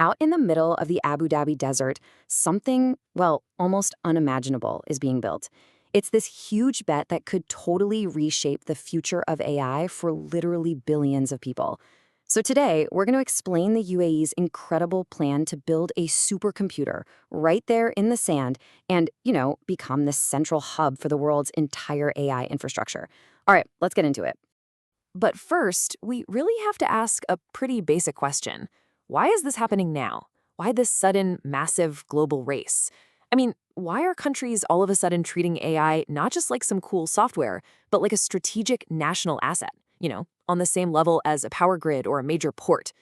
Out in the middle of the Abu Dhabi desert, something, well, almost unimaginable is being built. It's this huge bet that could totally reshape the future of AI for literally billions of people. So today, we're going to explain the UAE's incredible plan to build a supercomputer right there in the sand and, become the central hub for the world's entire AI infrastructure. All right, let's get into it. But first, we really have to ask a pretty basic question. Why is this happening now? Why this sudden, massive global race? I mean, why are countries all of a sudden treating AI not just like some cool software, but like a strategic national asset, on the same level as a power grid or a major port?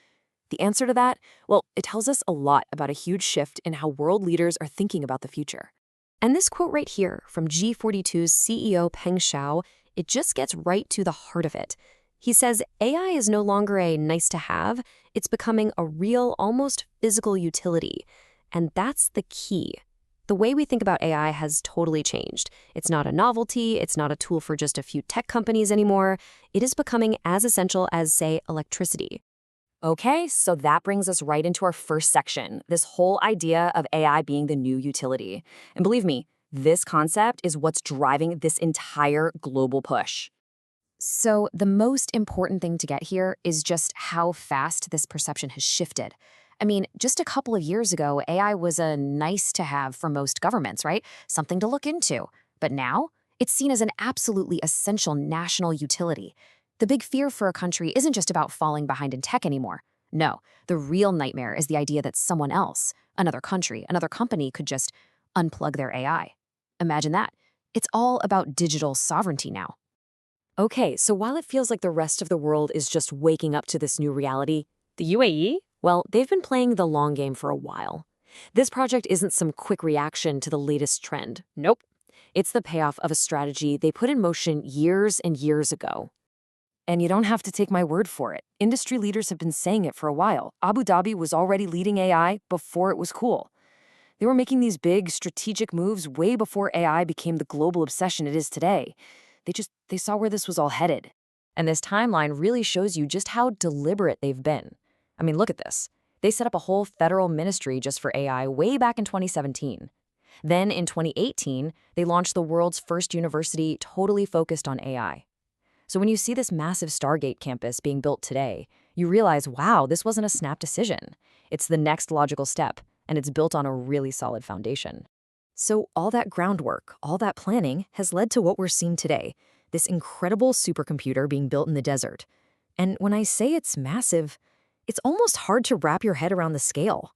The answer to that? Well, it tells us a lot about a huge shift in how world leaders are thinking about the future. And this quote right here from G42's CEO Peng Xiao, it just gets right to the heart of it. He says AI is no longer a nice-to-have, it's becoming a real, almost physical utility. And that's the key. The way we think about AI has totally changed. It's not a novelty, it's not a tool for just a few tech companies anymore. It is becoming as essential as, say, electricity. Okay, so that brings us right into our first section, this whole idea of AI being the new utility. And believe me, this concept is what's driving this entire global push. So the most important thing to get here is just how fast this perception has shifted. I mean, just a couple of years ago, AI was a nice-to-have for most governments, right? Something to look into. But now, it's seen as an absolutely essential national utility. The big fear for a country isn't just about falling behind in tech anymore. No, the real nightmare is the idea that someone else, another country, another company could just unplug their AI. Imagine that. It's all about digital sovereignty now. Okay, so while it feels like the rest of the world is just waking up to this new reality, the UAE, well, they've been playing the long game for a while. This project isn't some quick reaction to the latest trend. Nope. It's the payoff of a strategy they put in motion years and years ago. And you don't have to take my word for it. Industry leaders have been saying it for a while. Abu Dhabi was already leading AI before it was cool. They were making these big strategic moves way before AI became the global obsession it is today. They saw where this was all headed. And this timeline really shows you just how deliberate they've been. I mean, look at this. They set up a whole federal ministry just for AI way back in 2017. Then in 2018, they launched the world's first university totally focused on AI. So when you see this massive Stargate campus being built today, you realize, wow, this wasn't a snap decision. It's the next logical step, and it's built on a really solid foundation. So all that groundwork, all that planning has led to what we're seeing today, this incredible supercomputer being built in the desert. And when I say it's massive, it's almost hard to wrap your head around the scale.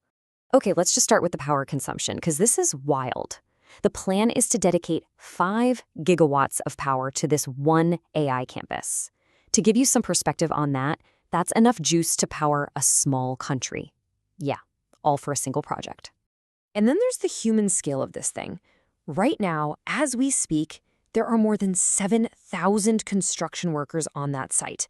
Okay, let's just start with the power consumption, because this is wild. The plan is to dedicate 5 gigawatts of power to this one AI campus. To give you some perspective on that, that's enough juice to power a small country. Yeah, all for a single project. And then there's the human scale of this thing. Right now, as we speak, there are more than 7,000 construction workers on that site.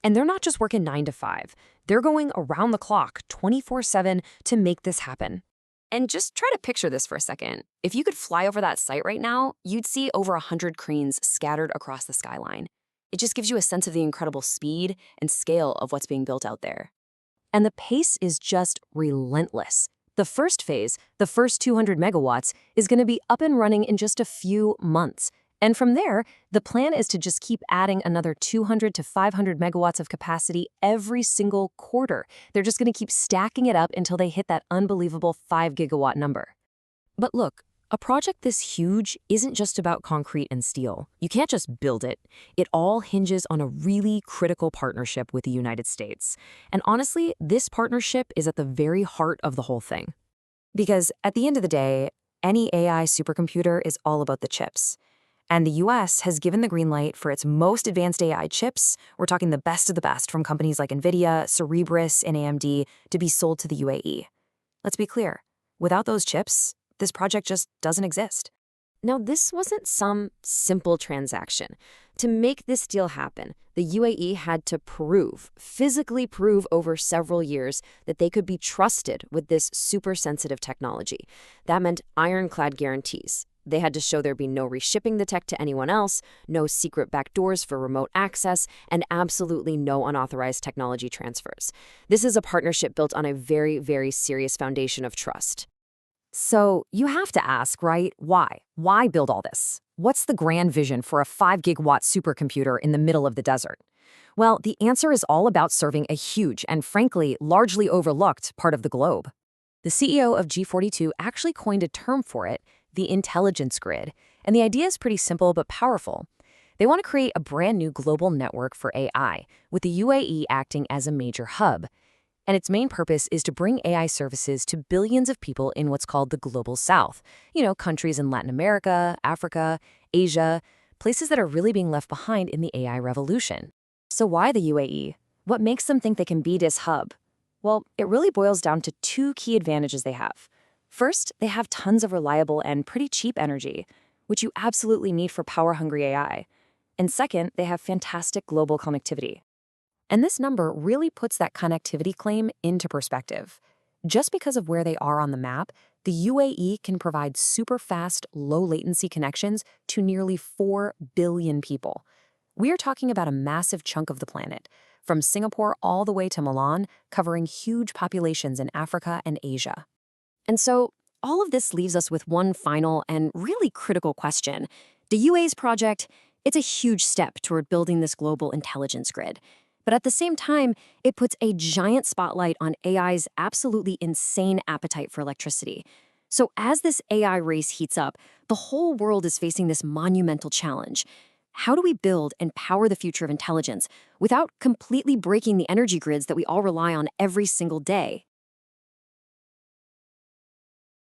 And they're not just working 9 to 5. They're going around the clock, 24/7, to make this happen. And just try to picture this for a second. If you could fly over that site right now, you'd see over 100 cranes scattered across the skyline. It just gives you a sense of the incredible speed and scale of what's being built out there. And the pace is just relentless. The first phase, the first 200 megawatts, is going to be up and running in just a few months. And from there, the plan is to just keep adding another 200 to 500 megawatts of capacity every single quarter. They're just going to keep stacking it up until they hit that unbelievable 5 gigawatt number. But look, a project this huge isn't just about concrete and steel. You can't just build it. It all hinges on a really critical partnership with the United States. And honestly, this partnership is at the very heart of the whole thing. Because at the end of the day, any AI supercomputer is all about the chips. And the US has given the green light for its most advanced AI chips. We're talking the best of the best from companies like NVIDIA, Cerebras, and AMD to be sold to the UAE. Let's be clear, without those chips, this project just doesn't exist. Now, this wasn't some simple transaction. To make this deal happen, the UAE had to physically prove over several years that they could be trusted with this super sensitive technology. That meant ironclad guarantees. They had to show there'd be no reshipping the tech to anyone else, no secret backdoors for remote access, and absolutely no unauthorized technology transfers. This is a partnership built on a very, very serious foundation of trust. So you have to ask, right? Why? Why build all this? What's the grand vision for a 5 gigawatt supercomputer in the middle of the desert? Well, the answer is all about serving a huge and frankly largely overlooked part of the globe. The CEO of G42 actually coined a term for it, the intelligence grid, and the idea is pretty simple but powerful. They want to create a brand new global network for AI, with the UAE acting as a major hub. And its main purpose is to bring AI services to billions of people in what's called the Global South. Countries in Latin America, Africa, Asia, places that are really being left behind in the AI revolution. So why the UAE? What makes them think they can be this hub? Well, it really boils down to two key advantages they have. First, they have tons of reliable and pretty cheap energy, which you absolutely need for power-hungry AI. And second, they have fantastic global connectivity. And this number really puts that connectivity claim into perspective. Just because of where they are on the map, the UAE can provide super fast, low-latency connections to nearly 4 billion people. We are talking about a massive chunk of the planet, from Singapore all the way to Milan, covering huge populations in Africa and Asia. And so, all of this leaves us with one final and really critical question. The UAE's project, it's a huge step toward building this global intelligence grid. But at the same time, it puts a giant spotlight on AI's absolutely insane appetite for electricity. So as this AI race heats up, the whole world is facing this monumental challenge. How do we build and power the future of intelligence without completely breaking the energy grids that we all rely on every single day?